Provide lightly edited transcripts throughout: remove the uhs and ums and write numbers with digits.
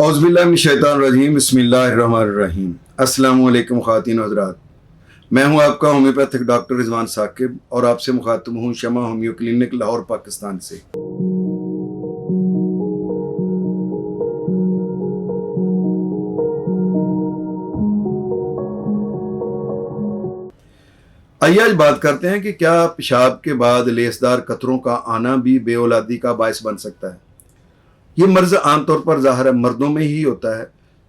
औज़ुबिल्लाहिमिनश्शैतानिर्रजीम बिस्मिल्लाहिर्रहमानिर्रहीम। अस्सलामु अलैकुम ख़वातीन व हज़रात, मैं हूं आपका होम्योपैथिक डॉक्टर रिजवान साकिब और आपसे मुखातब हूं शमा होम्यो क्लिनिक लाहौर पाकिस्तान से। आइए आज बात करते हैं कि क्या पेशाब के बाद लेसदार कतरों का आना भी बेऔलादी का बायस बन सकता है। ये मर्ज़ आमतौर पर ज़ाहिर है मर्दों में ही होता है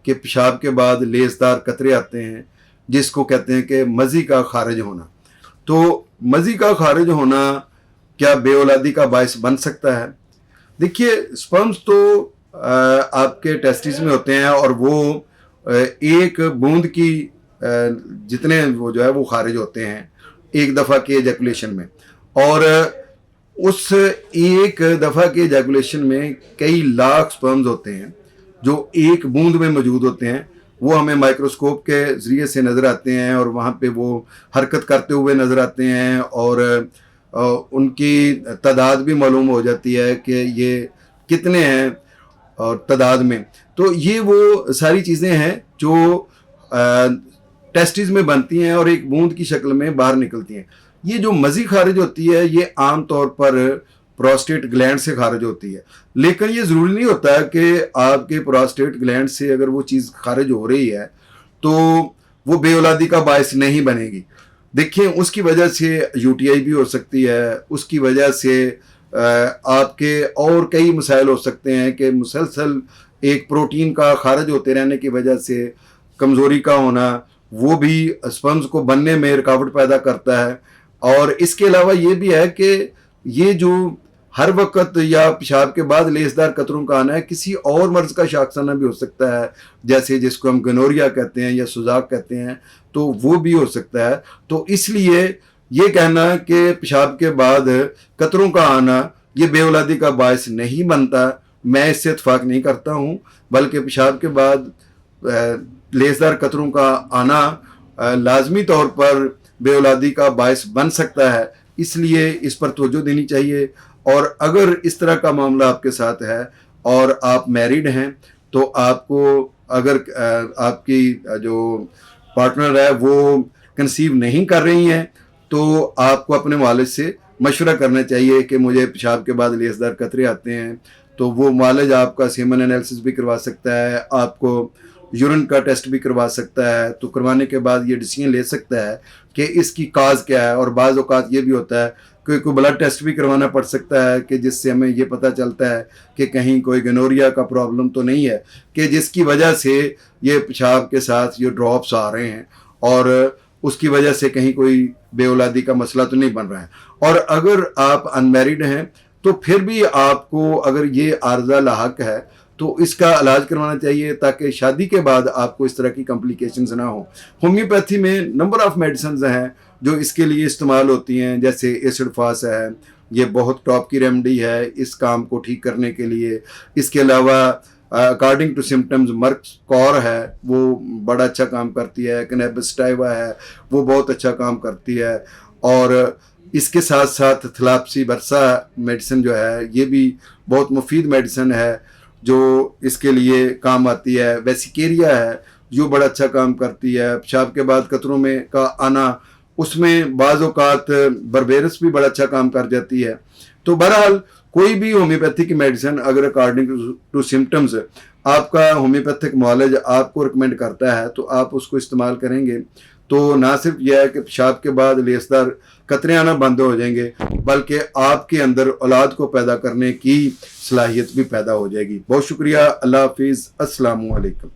कि पेशाब के बाद लेसदार कतरे आते हैं, जिसको कहते हैं कि मज़ी का खारिज होना। तो मज़ी का खारिज होना क्या बेऔलादी का बायस बन सकता है? देखिए, स्पर्म्स तो आपके टेस्टिस में होते हैं और वो एक बूंद की जितने वो जो है वो खारिज होते हैं एक दफ़ा के एजैकुलेशन में, और उस एक दफ़ा के एजैकुलेशन में कई लाख स्पर्म्स होते हैं जो एक बूंद में मौजूद होते हैं। वो हमें माइक्रोस्कोप के ज़रिए से नज़र आते हैं और वहाँ पे वो हरकत करते हुए नज़र आते हैं और उनकी तादाद भी मालूम हो जाती है कि ये कितने हैं और तादाद में। तो ये वो सारी चीज़ें हैं जो टेस्टिस में बनती हैं और एक बूंद की शक्ल में बाहर निकलती हैं। ये जो मज़ी खारिज होती है ये आम तौर पर प्रोस्टेट ग्लैंड से खारिज होती है, लेकिन ये ज़रूरी नहीं होता है कि आपके प्रोस्टेट ग्लैंड से अगर वो चीज़ खारिज हो रही है तो वो बेऔलादी का बायस नहीं बनेगी। देखिए, उसकी वजह से यूटीआई भी हो सकती है, उसकी वजह से आपके और कई मसाइल हो सकते हैं कि मुसलसल एक प्रोटीन का खारिज होते रहने की वजह से कमज़ोरी का होना वो भी स्पर्म्स को बनने में रुकावट पैदा करता है। और इसके अलावा ये भी है कि ये जो हर वक्त या पेशाब के बाद लेसदार कतरों का आना है किसी और मर्ज़ का शाखसाना भी हो सकता है, जैसे जिसको हम गनोरिया कहते हैं या सुजाक कहते हैं, तो वो भी हो सकता है। तो इसलिए ये कहना कि पेशाब के बाद कतरों का आना ये बेऔलादी का बायस नहीं बनता, मैं इससे इत्फाक नहीं करता हूँ, बल्कि पेशाब के बाद लेसदार कतरों का आना लाजमी तौर पर बेऔलादी का बायस बन सकता है। इसलिए इस पर तवज्जो देनी चाहिए। और अगर इस तरह का मामला आपके साथ है और आप मैरिड हैं तो आपको अगर आपकी जो पार्टनर है वो कंसीव नहीं कर रही हैं तो आपको अपने वालिद से मशवरा करना चाहिए कि मुझे पेशाब के बाद लेसदार कतरे आते हैं। तो वो वालिद आपका सीमन एनालिसिस भी करवा सकता है, आपको यूरिन का टेस्ट भी करवा सकता है। तो करवाने के बाद ये डिसीजन ले सकता है कि इसकी काज क्या है। और बाज़ औक़ात ये भी होता है कि कोई ब्लड टेस्ट भी करवाना पड़ सकता है कि जिससे हमें ये पता चलता है कि कहीं कोई गनोरिया का प्रॉब्लम तो नहीं है कि जिसकी वजह से ये पेशाब के साथ ये ड्रॉप्स आ रहे हैं और उसकी वजह से कहीं कोई बेऔलादी का मसला तो नहीं बन रहा है। और अगर आप अनमैरिड हैं तो फिर भी आपको अगर ये आर्ज़ा लाहक है तो इसका इलाज करवाना चाहिए ताकि शादी के बाद आपको इस तरह की कॉम्प्लिकेशंस ना हो। होम्योपैथी में नंबर ऑफ़ मेडिसिन हैं जो इसके लिए इस्तेमाल होती हैं, जैसे एसिड फास है, ये बहुत टॉप की रेमेडी है इस काम को ठीक करने के लिए। इसके अलावा according to symptoms merc cor है वो बड़ा अच्छा काम करती है, कैनेबिस सटाइवा है वो बहुत अच्छा काम करती है, और इसके साथ साथ थलाप्सी बरसा मेडिसिन जो है ये भी बहुत मुफीद मेडिसिन है जो इसके लिए काम आती है। वेसिकेरिया है जो बड़ा अच्छा काम करती है। पेशाब के बाद कतरों में का आना उसमें बाज़ औक़ात बर्बेरस भी बड़ा अच्छा काम कर जाती है। तो बहरहाल कोई भी होम्योपैथी की मेडिसिन अगर अकॉर्डिंग टू सिम्टम्स आपका होम्योपैथिक मुआलिज आपको रिकमेंड करता है तो आप उसको इस्तेमाल करेंगे तो ना सिर्फ यह है कि पेशाब के बाद लेसदार कतरे आना बंद हो जाएंगे बल्कि आपके अंदर औलाद को पैदा करने की सलाहियत भी पैदा हो जाएगी। बहुत शुक्रिया। अल्लाह हाफिज़। अस्सलामु अलैकुम।